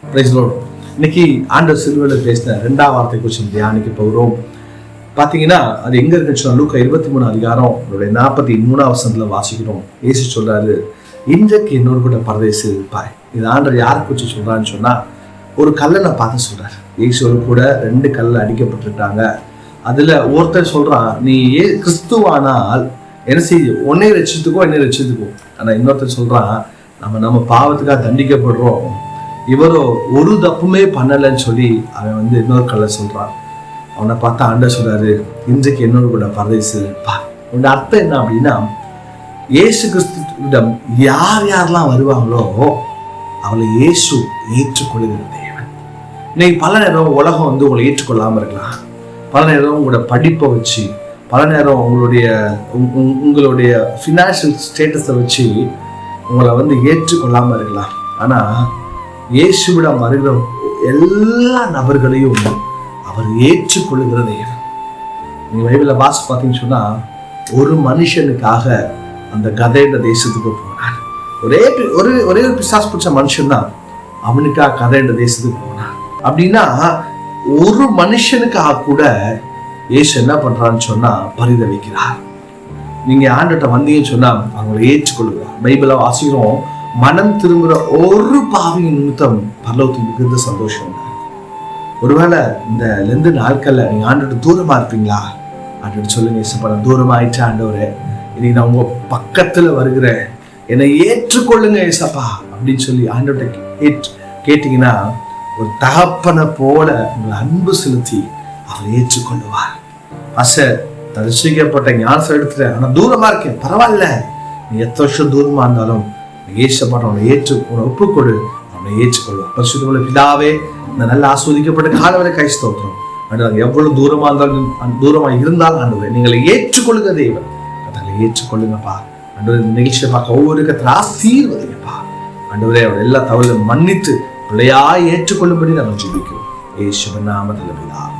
Price Lord. இன்னைக்கு ஆண்டவர் சிலுவையில் பேசின 2ஆம் வார்த்தை குறித்து தியானிக்க போகிறோம். பார்த்தீங்கன்னா அது எங்க இருக்குன்னு சொன்னா லூக்கா 23 அதிகாரம் 43 வசனத்துல வாசிக்கிறோம். இயேசு சொல்றாரு, இன்றைக்கு என்னோட கூட பரதேசி இருப்பாய். இது ஆண்டவர் யாரை குறித்து சொல்றான்னு சொன்னா ஒரு கல்லனை பார்த்து சொல்றாரு. இயேசுவோடு கூட 2 கல்ல அடிக்கப்பட்டிருக்காங்க. அதுல ஒருத்தர் சொல்றான், நீ கிறிஸ்துவானால் என்ன செய்ய, உன்னை ரட்சித்துக்கோ என்னை ரட்சித்துக்கோ. ஆனா இன்னொருத்தர் சொல்றான், நம்ம பாவத்துக்காக தண்டிக்கப்படுறோம், இவரோ ஒரு தப்புமே பண்ணலைன்னு சொல்லி அவன் இன்னொரு கல்ல சொல்றான். அவனை பார்த்தா ஆண்டவர் சொல்றாரு, இன்றைக்கு என்னோட கூட பரதேசி இருப்பா. உன்னோட அர்த்தம் என்ன அப்படின்னா, இயேசு கிறிஸ்துவிடம் யார் யாரெல்லாம் வருவாங்களோ அவளை இயேசு ஏற்றுக்கொள்கிற தேவன். இன்னைக்கு பல நேரம் உலகம் உங்களை ஏற்றுக்கொள்ளாம இருக்கலாம். பல நேரம் உங்களோட படிப்பை வச்சு, பல நேரம் உங்களுடைய ஃபினான்ஷியல் ஸ்டேட்டஸை வச்சு உங்களை ஏற்றுக்கொள்ளாம இருக்கலாம். ஆனா இயேசுவிடம் வருகிற எல்லா நபர்களையும் அவர் ஏற்றுக்கொள்கிற தேவன். நீங்க பைபிள்ல வாசி பார்த்தீங்கன்னு சொன்னா ஒரு மனுஷனுக்காக அந்த கதையிட தேசத்துக்கு போனார். ஒரே ஒரு பிசாசு பிடிச்ச மனுஷன் தான் அவனுக்காக கதையிட தேசத்துக்கு போனார். அப்படின்னா ஒரு மனுஷனுக்காக கூட இயேசு என்ன பண்றான்னு சொன்னா பரிதவிக்கிறார். நீங்க ஆண்டவர்ட்ட வந்தீங்கன்னு சொன்னா அவங்களை ஏற்றுக்கொள்கிறார். பைபிள வாசிக்கிறோம், மனம் திரும்புகிற ஒரு பாவியின் நிமித்தம் பரலோகத்துக்கு மிகுந்த சந்தோஷம். ஒருவேளை இந்த லெந்து நாட்கள்ல நீங்க ஆண்டவர்ட்ட தூரமா இருப்பீங்களா? ஆண்டவர் சொல்லுங்க, இயேசுப்பா தூரமா ஆயிடுச்சு ஆண்டவரே, இன்னைக்கு நான் உங்க பக்கத்துல வருகிறேன், என்னை ஏற்றுக்கொள்ளுங்க இயேசப்பா அப்படின்னு சொல்லி ஆண்டவர்ட்ட கேட்டீங்கன்னா ஒரு தகப்பனை போல உங்களை அன்பு செலுத்தி அவர் ஏற்றுக்கொள்ளுவார். தரிசிக்கப்பட்ட ஞானத்தை எடுத்துட்ட, ஆனா தூரமா இருக்கேன், பரவாயில்ல, நீ எத்தனை வருஷம் தூரமா இருந்தாலும் ஏசப்பா அவனை உன்னை ஒப்புக்கொடு, அவனை ஏற்றுக்கொள்வார். பரிசுத்தமுள்ள பிதாவே, இந்த நல்ல ஆஸ்வதிக்கப்பட்ட காலவரை கை ஸ்தோத்திரம். ஆண்டவர் எவ்வளவு தூரமா இருந்தாலும் தூரமா இருந்தாலும் ஆண்டவரே நீங்களை ஏற்றுக்கொள்ளுங்க தேவன், அதை ஏற்றுக்கொள்ளுங்கப்பா. ஆண்டவர் இந்த நிகழ்ச்சியை பார்க்க ஒவ்வொரு கத்துல ஆசீர்வதிங்கப்பா. ஆண்டவரே அவர் எல்லா தவறுகளும் மன்னித்து பிள்ளையாய் ஏற்றுக்கொள்ளும்படி நாங்கள் ஜெபிக்கிறோம். இயேசுவின் நாமத்தில் பிதாவே.